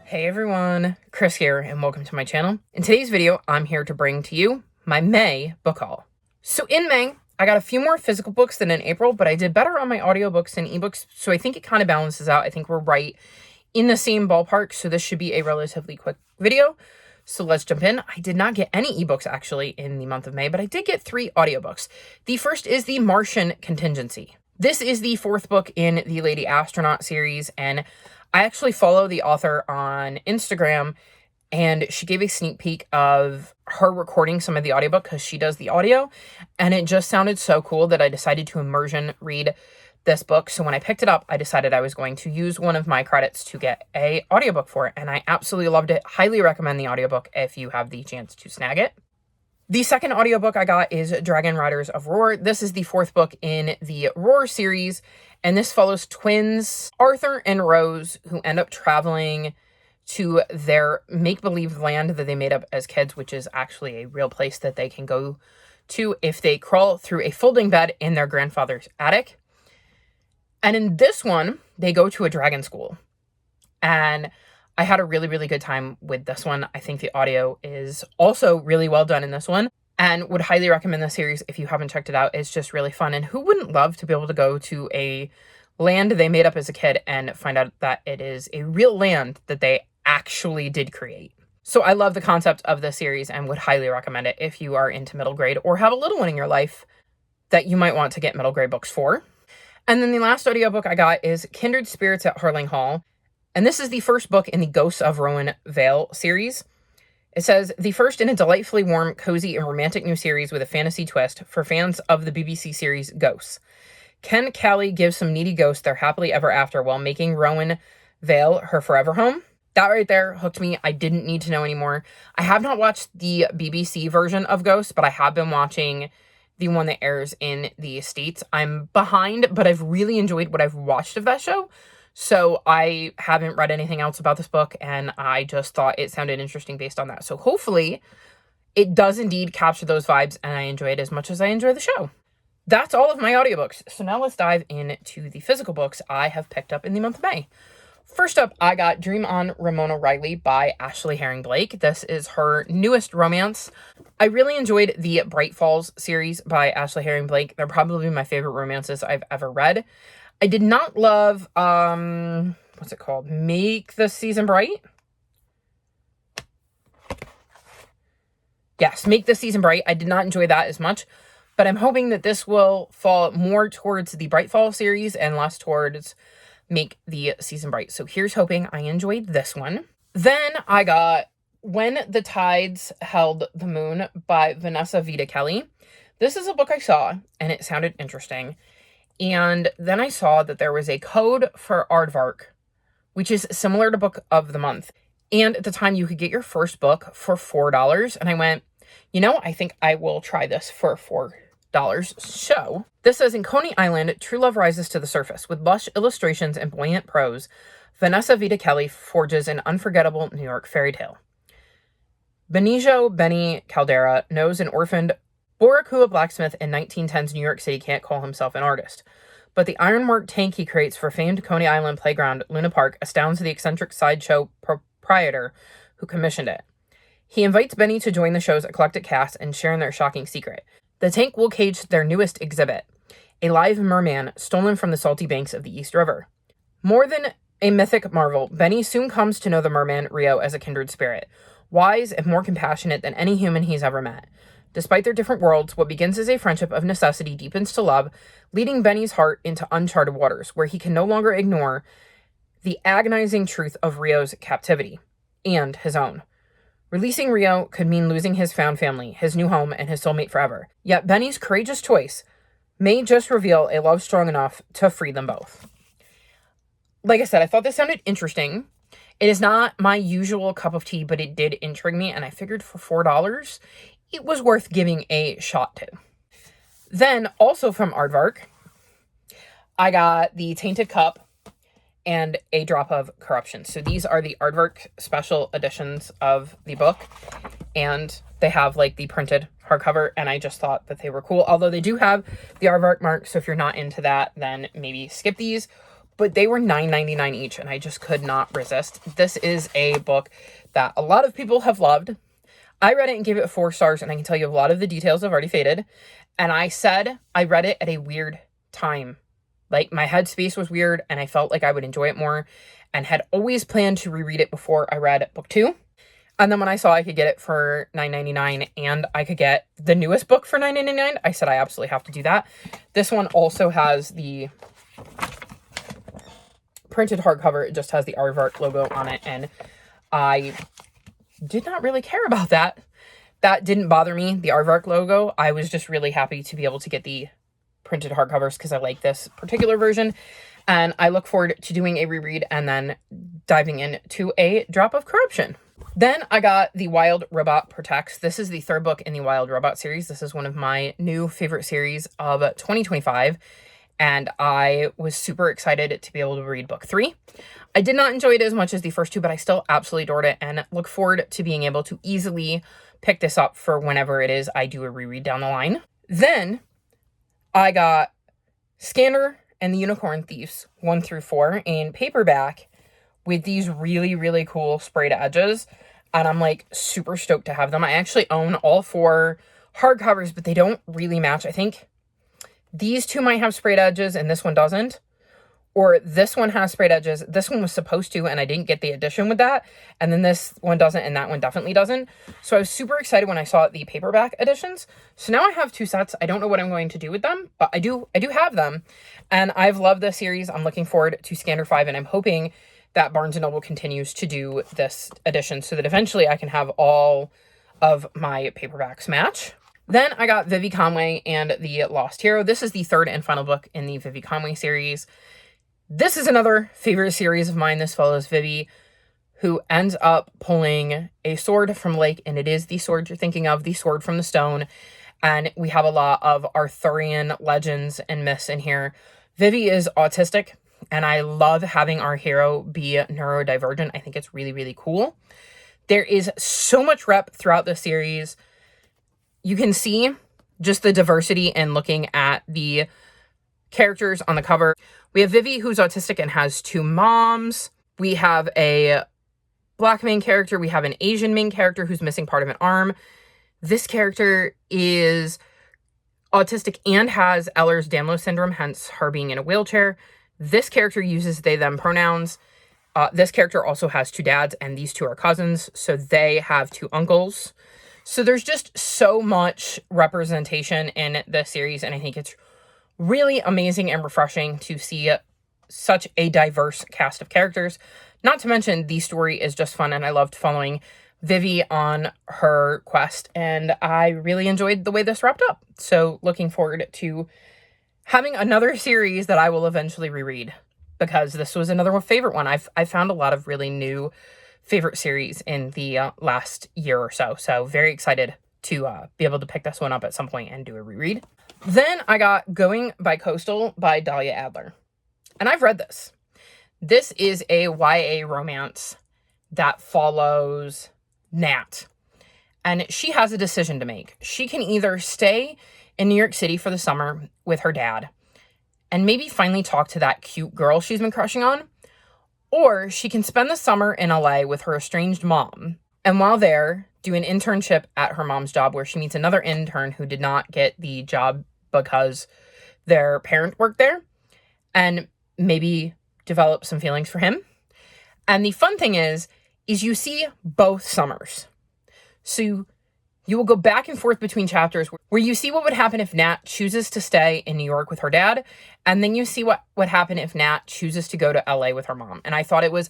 Hey everyone, Chris here and welcome to my channel. In today's video, I'm here to bring to you my May book haul. So in May, I got a few more physical books than in April, but I did better on my audiobooks and ebooks, so I think it kind of balances out. I think we're right in the same ballpark, so this should be a relatively quick video. So let's jump in. I did not get any ebooks actually in the month of May, but I did get 3 audiobooks. The first is The Martian Contingency. This is the 4th book in the Lady Astronaut series, and I actually follow the author on Instagram, and she gave a sneak peek of her recording some of the audiobook because she does the audio, and it just sounded so cool that I decided to immersion read this book. So when I picked it up, I decided I was going to use one of my credits to get a audiobook for it, and I absolutely loved it. Highly recommend the audiobook if you have the chance to snag it. The second audiobook I got is Dragon Riders of Roar. This is the 4th book in the Roar series, and this follows twins Arthur and Rose, who end up traveling to their make-believe land that they made up as kids, which is actually a real place that they can go to if they crawl through a folding bed in their grandfather's attic. And in this one, they go to a dragon school. And I had a really, really good time with this one. I think the audio is also really well done in this one, and would highly recommend the series if you haven't checked it out. It's just really fun, and who wouldn't love to be able to go to a land they made up as a kid and find out that it is a real land that they actually did create. So I love the concept of the series and would highly recommend it if you are into middle grade or have a little one in your life that you might want to get middle grade books for. And then the last audiobook I got is Kindred Spirits at Harling Hall. And this is the first book in the Ghosts of Rowan Vale series. It says, the first in a delightfully warm, cozy, and romantic new series with a fantasy twist for fans of the BBC series Ghosts. Can Callie give some needy ghosts their happily ever after while making Rowan Vale her forever home? That right there hooked me. I didn't need to know anymore. I have not watched the BBC version of Ghosts, but I have been watching the one that airs in the States. I'm behind, but I've really enjoyed what I've watched of that show. So I haven't read anything else about this book, and I just thought it sounded interesting based on that. So hopefully it does indeed capture those vibes, and I enjoy it as much as I enjoy the show. That's all of my audiobooks. So now let's dive into the physical books I have picked up in the month of May. First up, I got Dream On Ramona Riley by Ashley Herring Blake. This is her newest romance. I really enjoyed the Bright Falls series by Ashley Herring Blake. They're probably my favorite romances I've ever read. I did not love, what's it called? Make the Season Bright? Yes, Make the Season Bright. I did not enjoy that as much, but I'm hoping that this will fall more towards the Bright Fall series and less towards Make the Season Bright. So here's hoping I enjoyed this one. Then I got When the Tides Held the Moon by Vanessa Vita Kelly. This is a book I saw, and it sounded interesting. And then I saw that there was a code for Aardvark, which is similar to Book of the Month. And at the time, you could get your first book for $4. And I went, I think I will try this for $4. So this says, in Coney Island, true love rises to the surface. With lush illustrations and buoyant prose, Vanessa Vita Kelly forges an unforgettable New York fairy tale. Benicio Benny Caldera knows an orphaned Boricua blacksmith in 1910's New York City can't call himself an artist. But the ironwork tank he creates for famed Coney Island playground Luna Park astounds the eccentric sideshow proprietor who commissioned it. He invites Benny to join the show's eclectic cast and share in their shocking secret. The tank will cage their newest exhibit, a live merman stolen from the salty banks of the East River. More than a mythic marvel, Benny soon comes to know the merman Rio as a kindred spirit, wise and more compassionate than any human he's ever met. Despite their different worlds, what begins as a friendship of necessity deepens to love, leading Benny's heart into uncharted waters, where he can no longer ignore the agonizing truth of Rio's captivity, and his own. Releasing Rio could mean losing his found family, his new home, and his soulmate forever. Yet Benny's courageous choice may just reveal a love strong enough to free them both. Like I said, I thought this sounded interesting. It is not my usual cup of tea, but it did intrigue me, and I figured for $4, it was worth giving a shot to. Then, also from Aardvark, I got The Tainted Cup and A Drop of Corruption. So these are the Aardvark special editions of the book, and they have like the printed hardcover, and I just thought that they were cool. Although they do have the Aardvark mark, so if you're not into that, then maybe skip these. but they were $9.99 each, and I just could not resist. This is a book that a lot of people have loved. I read it and gave it 4 stars, and I can tell you a lot of the details have already faded. And I said I read it at a weird time. Like, my headspace was weird, and I felt like I would enjoy it more, and had always planned to reread it before I read book 2. And then when I saw I could get it for $9.99 and I could get the newest book for $9.99, I said I absolutely have to do that. This one also has the printed hardcover. It just has the Aardvark logo on it, and I did not really care about that. That didn't bother me, the Aardvark logo. I was just really happy to be able to get the printed hardcovers because I like this particular version. And I look forward to doing a reread and then diving into A Drop of Corruption. Then I got The Wild Robot Protects. This is the 3rd book in the Wild Robot series. This is one of my new favorite series of 2025. And I was super excited to be able to read book 3. I did not enjoy it as much as the first 2, but I still absolutely adored it and look forward to being able to easily pick this up for whenever it is I do a reread down the line. Then I got Scanner and the Unicorn Thieves 1 through 4 in paperback with these really, really cool sprayed edges. And I'm like super stoked to have them. I actually own all 4 hardcovers, but they don't really match. I think these 2 might have sprayed edges and this one doesn't. Or this one has sprayed edges. This one was supposed to, and I didn't get the edition with that. And then this one doesn't, and that one definitely doesn't. So I was super excited when I saw the paperback editions. So now I have 2 sets. I don't know what I'm going to do with them, but I do have them. And I've loved this series. I'm looking forward to Scanner 5, and I'm hoping that Barnes & Noble continues to do this edition so that eventually I can have all of my paperbacks match. Then I got Vivi Conway and the Lost Hero. This is the 3rd and final book in the Vivi Conway series. This is another favorite series of mine. This follows Vivi, who ends up pulling a sword from Lake, and it is the sword you're thinking of, the Sword from the Stone. And we have a lot of Arthurian legends and myths in here. Vivi is autistic, and I love having our hero be neurodivergent. I think it's really, really cool. There is so much rep throughout the series. You can see just the diversity in looking at the characters on the cover. We have Vivi, who's autistic and has 2 moms. We have a Black main character. We have an Asian main character who's missing part of an arm. This character is autistic and has Ehlers-Danlos syndrome, hence her being in a wheelchair. This character uses they, them pronouns. This character also has 2 dads, and these 2 are cousins, so they have 2 uncles. So there's just so much representation in this series, and I think it's really amazing and refreshing to see such a diverse cast of characters. Not to mention, the story is just fun, and I loved following Vivi on her quest, and I really enjoyed the way this wrapped up. So looking forward to having another series that I will eventually reread, because this was another favorite one. I've found a lot of really new favorite series in the last year or so. So very excited to be able to pick this one up at some point and do a reread. Then I got Going by Coastal by Dahlia Adler. And I've read this. This is a YA romance that follows Nat. And she has a decision to make. She can either stay in New York City for the summer with her dad and maybe finally talk to that cute girl she's been crushing on, or she can spend the summer in LA with her estranged mom, and while there, do an internship at her mom's job where she meets another intern who did not get the job because their parent worked there, and maybe develop some feelings for him. And the fun thing is you see both summers. So you will go back and forth between chapters where you see what would happen if Nat chooses to stay in New York with her dad, and then you see what would happen if Nat chooses to go to LA with her mom. And I thought it was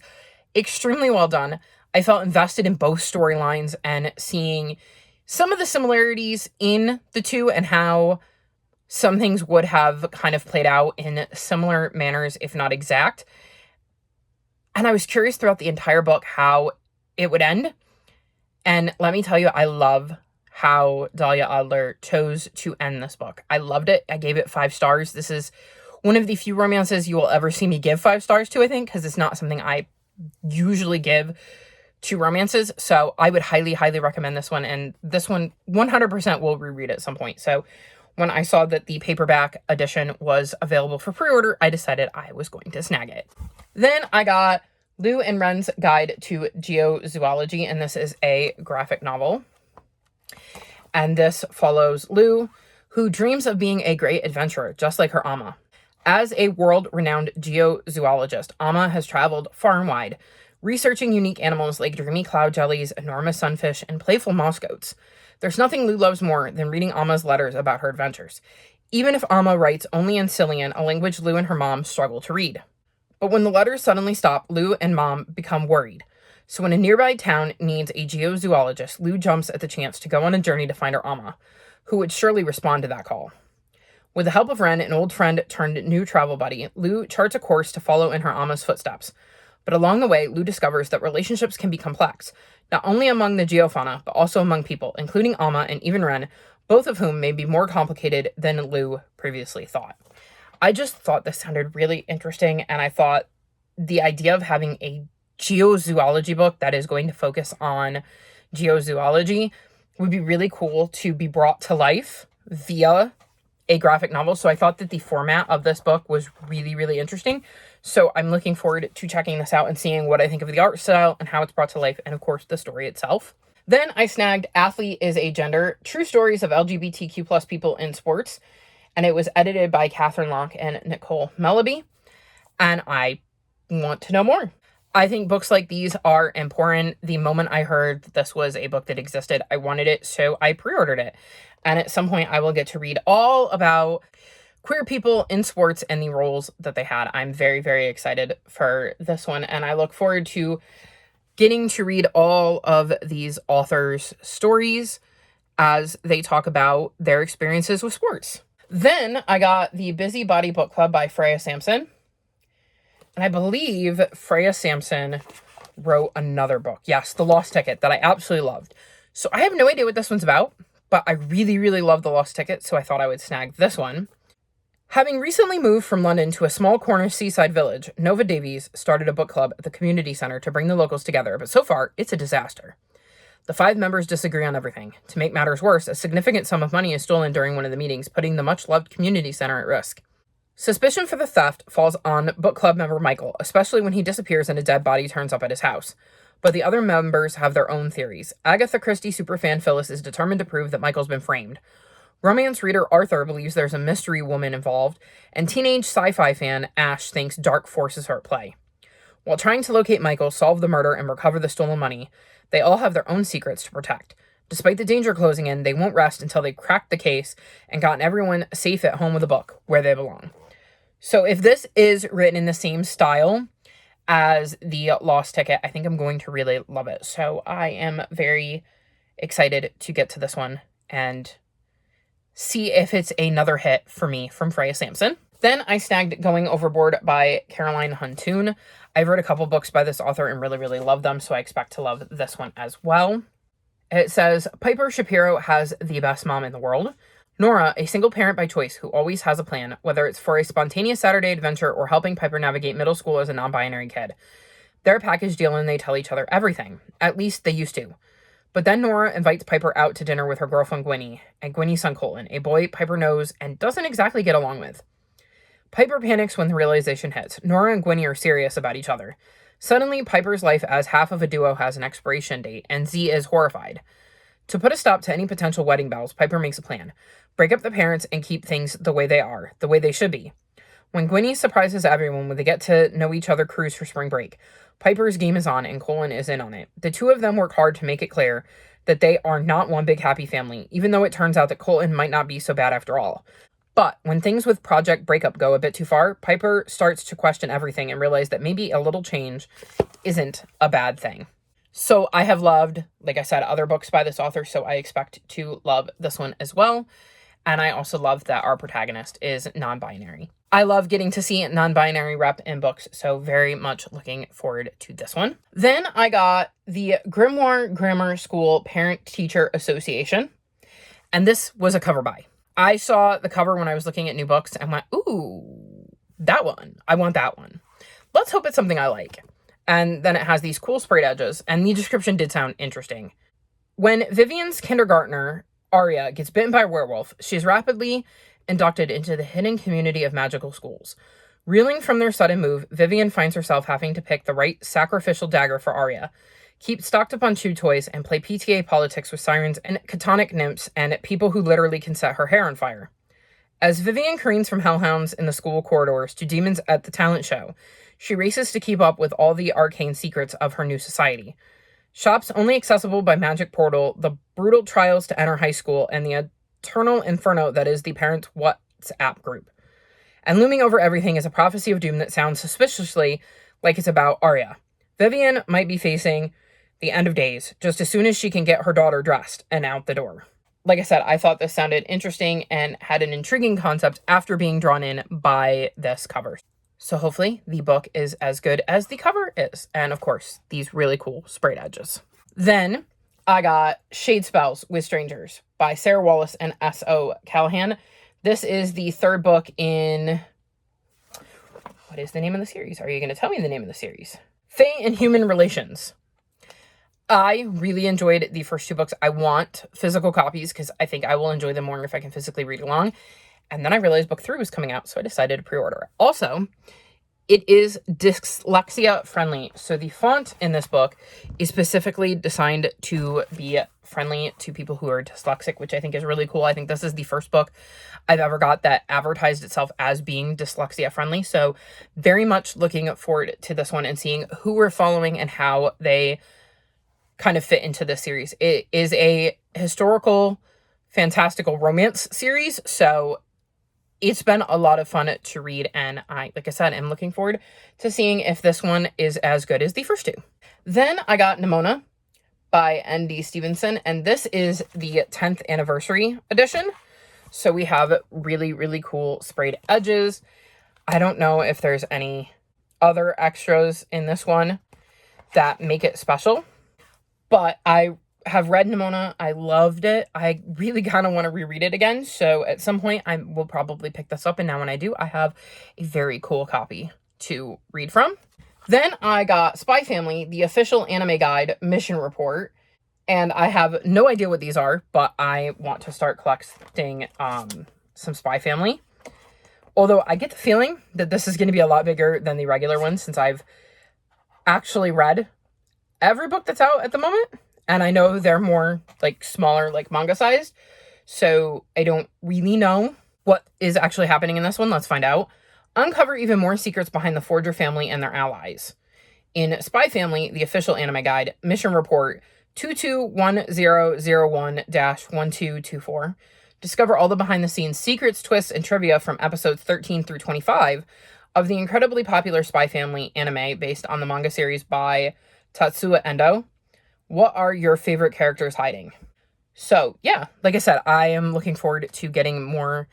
extremely well done. I felt invested in both storylines and seeing some of the similarities in the two and how some things would have kind of played out in similar manners, if not exact. And I was curious throughout the entire book how it would end. And let me tell you, I love how Dahlia Adler chose to end this book. I loved it. I gave it 5 stars. This is one of the few romances you will ever see me give 5 stars to, I think, because it's not something I usually give to romances. So I would highly, highly recommend this one. And this one 100% will reread at some point. So when I saw that the paperback edition was available for pre-order, I decided I was going to snag it. Then I got Lou and Ren's Guide to Geozoology, and this is a graphic novel. And this follows Lou, who dreams of being a great adventurer, just like her Amma. As a world-renowned geozoologist, Amma has traveled far and wide, researching unique animals like dreamy cloud jellies, enormous sunfish, and playful moss goats. There's nothing Lou loves more than reading Amma's letters about her adventures, even if Amma writes only in Silian, a language Lou and her mom struggle to read. But when the letters suddenly stop, Lou and Mom become worried. So when a nearby town needs a geozoologist, Lou jumps at the chance to go on a journey to find her Amma, who would surely respond to that call. With the help of Ren, an old friend turned new travel buddy, Lou charts a course to follow in her Amma's footsteps. But along the way, Lou discovers that relationships can be complex, not only among the geofauna, but also among people, including Amma and even Ren, both of whom may be more complicated than Lou previously thought. I just thought this sounded really interesting, and I thought the idea of having a geozoology book that is going to focus on geozoology would be really cool to be brought to life via a graphic novel. So I thought that the format of this book was really, really interesting. So I'm looking forward to checking this out and seeing what I think of the art style and how it's brought to life, and of course the story itself. Then I snagged Athlete is a Gender, True Stories of LGBTQ plus people in sports. And it was edited by Catherine Locke and Nicole Melleby. And I want to know more. I think books like these are important. The moment I heard that this was a book that existed, I wanted it, so I pre-ordered it. And at some point, I will get to read all about queer people in sports and the roles that they had. I'm very, very excited for this one, and I look forward to getting to read all of these authors' stories as they talk about their experiences with sports. Then I got the Busybody Book Club by Freya Sampson. And I believe Freya Sampson wrote another book. Yes, The Lost Ticket, that I absolutely loved. So I have no idea what this one's about, but I really, really love The Lost Ticket, so I thought I would snag this one. Having recently moved from London to a small corner seaside village, Nova Davies started a book club at the community center to bring the locals together, but so far, it's a disaster. The 5 members disagree on everything. To make matters worse, a significant sum of money is stolen during one of the meetings, putting the much-loved community center at risk. Suspicion for the theft falls on book club member Michael, especially when he disappears and a dead body turns up at his house. But the other members have their own theories. Agatha Christie superfan Phyllis is determined to prove that Michael's been framed. Romance reader Arthur believes there's a mystery woman involved, and teenage sci-fi fan Ash thinks dark forces are at play. While trying to locate Michael, solve the murder, and recover the stolen money, they all have their own secrets to protect. Despite the danger closing in, they won't rest until they've cracked the case and gotten everyone safe at home with a book, where they belong. So if this is written in the same style as The Lost Ticket, I think I'm going to really love it. So I am very excited to get to this one and see if it's another hit for me from Freya Sampson. Then I snagged Going Overboard by Caroline Huntoon. I've read a couple books by this author and really, really love them, so I expect to love this one as well. It says, Piper Shapiro has the best mom in the world. Nora, a single parent by choice who always has a plan, whether it's for a spontaneous Saturday adventure or helping Piper navigate middle school as a non-binary kid. They're a package deal and they tell each other everything. At least they used to. But then Nora invites Piper out to dinner with her girlfriend Gwynnie and Gwynnie's son Colton, a boy Piper knows and doesn't exactly get along with. Piper panics when the realization hits. Nora and Gwynnie are serious about each other. Suddenly, Piper's life as half of a duo has an expiration date, and Z is horrified. To put a stop to any potential wedding bells, Piper makes a plan. Break up the parents and keep things the way they are, the way they should be. When Gwynnie surprises everyone when they get to know each other cruise for spring break, Piper's game is on and Colin is in on it. The two of them work hard to make it clear that they are not one big happy family, even though it turns out that Colton might not be so bad after all. But when things with Project Breakup go a bit too far, Piper starts to question everything and realize that maybe a little change isn't a bad thing. So I have loved, like I said, other books by this author, so I expect to love this one as well. And I also love that our protagonist is non-binary. I love getting to see non-binary rep in books, so very much looking forward to this one. Then I got the Grimoire Grammar School Parent-Teacher Association, and this was a cover buy. I saw the cover when I was looking at new books and went, ooh, that one. I want that one. Let's hope it's something I like. And then it has these cool sprayed edges, and the description did sound interesting. When Vivian's kindergartner Arya gets bitten by a werewolf. She is rapidly inducted into the hidden community of magical schools. Reeling from their sudden move, Vivian finds herself having to pick the right sacrificial dagger for Arya, keep stocked up on chew toys, and play PTA politics with sirens and catonic nymphs and people who literally can set her hair on fire. As Vivian careens from hellhounds in the school corridors to demons at the talent show, she races to keep up with all the arcane secrets of her new society. Shops only accessible by magic portal, the brutal trials to enter high school, and the eternal inferno that is the parents' WhatsApp group. And looming over everything is a prophecy of doom that sounds suspiciously like it's about Arya. Vivian might be facing the end of days just as soon as she can get her daughter dressed and out the door. Like I said, I thought this sounded interesting and had an intriguing concept after being drawn in by this cover. So hopefully the book is as good as the cover is. And of course, these really cool sprayed edges. Then I got Shade Spells with Strangers by Sarah Wallace and S.O. Callahan. This is the third book in... What is the name of the series? Are you going to tell me the name of the series? Fae and Human Relations. I really enjoyed the first two books. I want physical copies because I think I will enjoy them more if I can physically read along. And then I realized book 3 was coming out, so I decided to pre-order it. Also, it is dyslexia friendly. So the font in this book is specifically designed to be friendly to people who are dyslexic, which I think is really cool. I think this is the first book I've ever got that advertised itself as being dyslexia friendly. So very much looking forward to this one and seeing who we're following and how they kind of fit into this series. It is a historical, fantastical romance series, so it's been a lot of fun to read, and I, like I said, am looking forward to seeing if this one is as good as the first two. Then I got Nimona by N.D. Stevenson, and this is the 10th anniversary edition. So we have really, really cool sprayed edges. I don't know if there's any other extras in this one that make it special, but I have read Nimona. I loved it. I really kind of want to reread it again. So at some point I will probably pick this up. And now when I do, I have a very cool copy to read from. Then I got Spy Family, the official anime guide mission report. And I have no idea what these are, but I want to start collecting some Spy Family. Although I get the feeling that this is going to be a lot bigger than the regular one since I've actually read every book that's out at the moment. And I know they're more like smaller, like manga sized. So I don't really know what is actually happening in this one. Let's find out. Uncover even more secrets behind the Forger family and their allies. In Spy Family, the official anime guide, mission report 221001-1224. Discover all the behind the scenes secrets, twists, and trivia from episodes 13 through 25 of the incredibly popular Spy Family anime based on the manga series by Tatsuya Endo. What are your favorite characters hiding? So, yeah, like I said, I am looking forward to getting more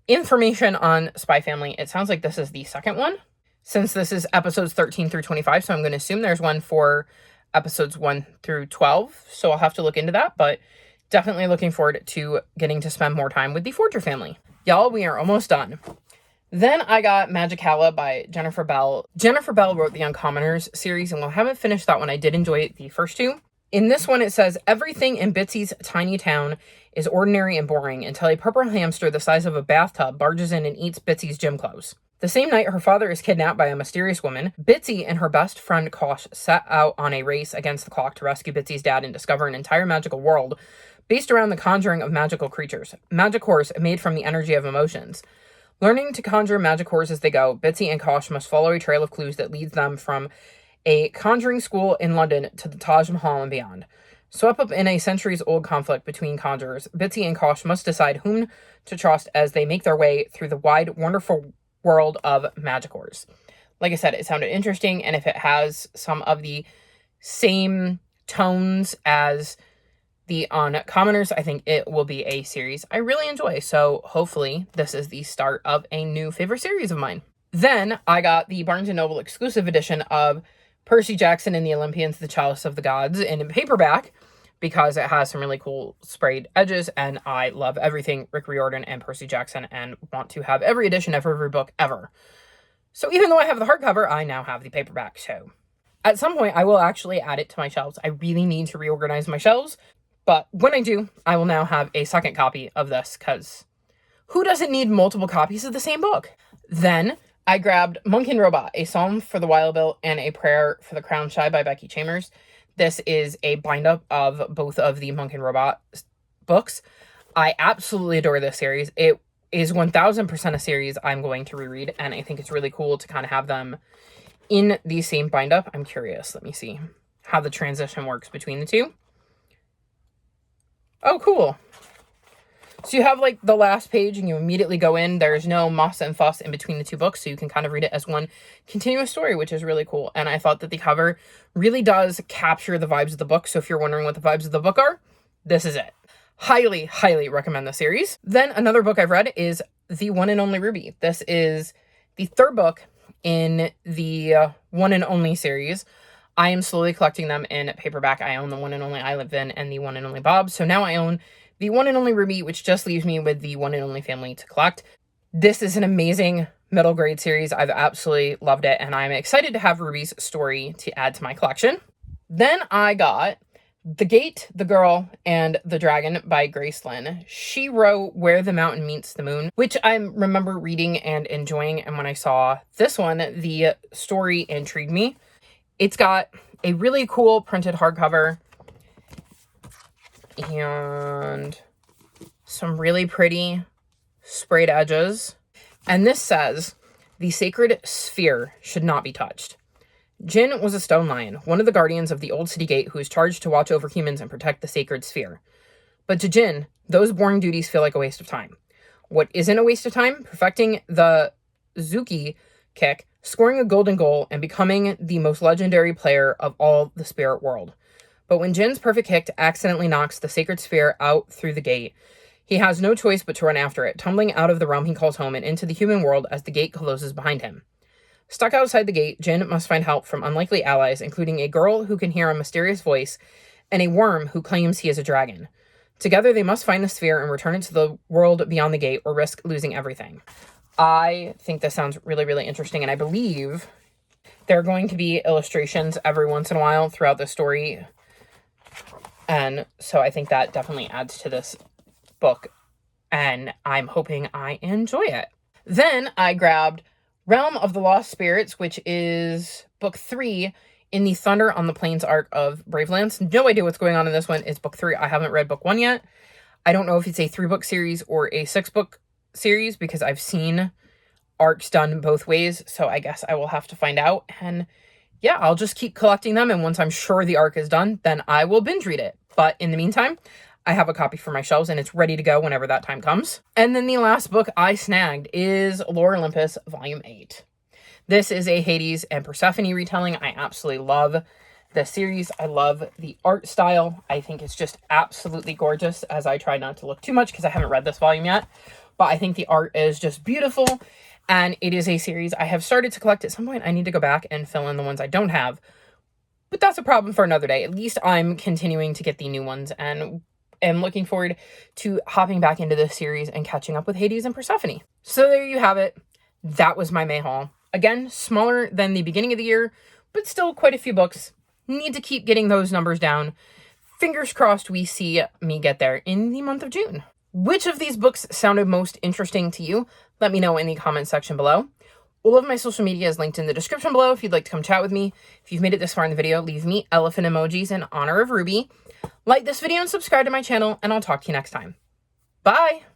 information on Spy Family. It sounds like this is the second one, since this is episodes 13 through 25, so I'm going to assume there's one for episodes 1 through 12, so I'll have to look into that, but definitely looking forward to getting to spend more time with the Forger family. Y'all, we are almost done. Then I got Magicala by Jennifer Bell. Jennifer Bell wrote the Uncommoners series, and while I haven't finished that one, I did enjoy the first two. In this one, it says, everything in Bitsy's tiny town is ordinary and boring until a purple hamster the size of a bathtub barges in and eats Bitsy's gym clothes. The same night her father is kidnapped by a mysterious woman, Bitsy and her best friend Kosh set out on a race against the clock to rescue Bitsy's dad and discover an entire magical world based around the conjuring of magical creatures, Magicores made from the energy of emotions. Learning to conjure Magicores as they go, Bitsy and Kosh must follow a trail of clues that leads them from a conjuring school in London to the Taj Mahal and beyond. Swept up in a centuries-old conflict between conjurers, Bitsy and Kosh must decide whom to trust as they make their way through the wide, wonderful world of Magicores. Like I said, it sounded interesting, and if it has some of the same tones as the Uncommoners, I think it will be a series I really enjoy. So hopefully this is the start of a new favorite series of mine. Then I got the Barnes & Noble exclusive edition of Percy Jackson and the Olympians, The Chalice of the Gods in paperback because it has some really cool sprayed edges, and I love everything Rick Riordan and Percy Jackson and want to have every edition of every book ever. So even though I have the hardcover, I now have the paperback. So at some point I will actually add it to my shelves. I really need to reorganize my shelves, But when I do, I will now have a second copy of this, because who doesn't need multiple copies of the same book? Then I grabbed Monk and Robot, A Psalm for the Wild Bill and a Prayer for the Crown Shy by Becky Chambers. This is a bind-up of both of the Monk and Robot books. I absolutely adore this series. It is 1000% a series I'm going to reread, and I think it's really cool to kind of have them in the same bind-up. I'm curious. Let me see how the transition works between the two. Oh, cool. So you have like the last page and you immediately go in. There's no muss and fuss in between the two books, so you can kind of read it as one continuous story, which is really cool. And I thought that the cover really does capture the vibes of the book. So if you're wondering what the vibes of the book are, this is it. Highly, highly recommend the series. Then another book I've read is The One and Only Ruby. This is the third book in the One and Only series. I am slowly collecting them in paperback. I own The One and Only I Live In and The One and Only Bob. So now I own The One and Only Ruby, which just leaves me with The One and Only Family to collect. This is an amazing middle grade series. I've absolutely loved it, and I'm excited to have Ruby's story to add to my collection. Then I got The Gate, the Girl, and the Dragon by Grace Lin. She wrote Where the Mountain Meets the Moon, which I remember reading and enjoying, and when I saw this one, the story intrigued me. It's got a really cool printed hardcover and some really pretty sprayed edges. And this says, the sacred sphere should not be touched. Jin was a stone lion, one of the guardians of the old city gate who is charged to watch over humans and protect the sacred sphere. But to Jin, those boring duties feel like a waste of time. What isn't a waste of time? Perfecting the Zuki kick, scoring a golden goal, and becoming the most legendary player of all the spirit world. But when Jin's perfect kick accidentally knocks the sacred sphere out through the gate, he has no choice but to run after it, tumbling out of the realm he calls home and into the human world as the gate closes behind him. Stuck outside the gate, Jin must find help from unlikely allies, including a girl who can hear a mysterious voice and a worm who claims he is a dragon. Together, they must find the sphere and return it to the world beyond the gate or risk losing everything. I think this sounds really, really interesting, and I believe there are going to be illustrations every once in a while throughout the story. And so I think that definitely adds to this book, and I'm hoping I enjoy it. Then I grabbed Realm of the Lost Spirits, which is book 3 in the Thunder on the Plains arc of Bravelands. No idea what's going on in this one. It's book 3. I haven't read book 1 yet. I don't know if it's a 3-book series or a 6-book series, because I've seen arcs done both ways, so I guess I will have to find out. And yeah, I'll just keep collecting them, and once I'm sure the arc is done, then I will binge read it. But in the meantime, I have a copy for my shelves, and it's ready to go whenever that time comes. And then the last book I snagged is Lore Olympus Volume 8. This is a Hades and Persephone retelling. I absolutely love the series. I love the art style. I think it's just absolutely gorgeous, as I try not to look too much because I haven't read this volume yet. But I think the art is just beautiful, and it is a series I have started to collect. At some point, I need to go back and fill in the ones I don't have. But that's a problem for another day. At least I'm continuing to get the new ones, and am looking forward to hopping back into this series and catching up with Hades and Persephone. So there you have it. That was my May haul. Again, smaller than the beginning of the year, but still quite a few books. Need to keep getting those numbers down. Fingers crossed we see me get there in the month of June. Which of these books sounded most interesting to you? Let me know in the comment section below. All of my social media is linked in the description below if you'd like to come chat with me. If you've made it this far in the video, leave me elephant emojis in honor of Ruby. Like this video and subscribe to my channel, and I'll talk to you next time. Bye!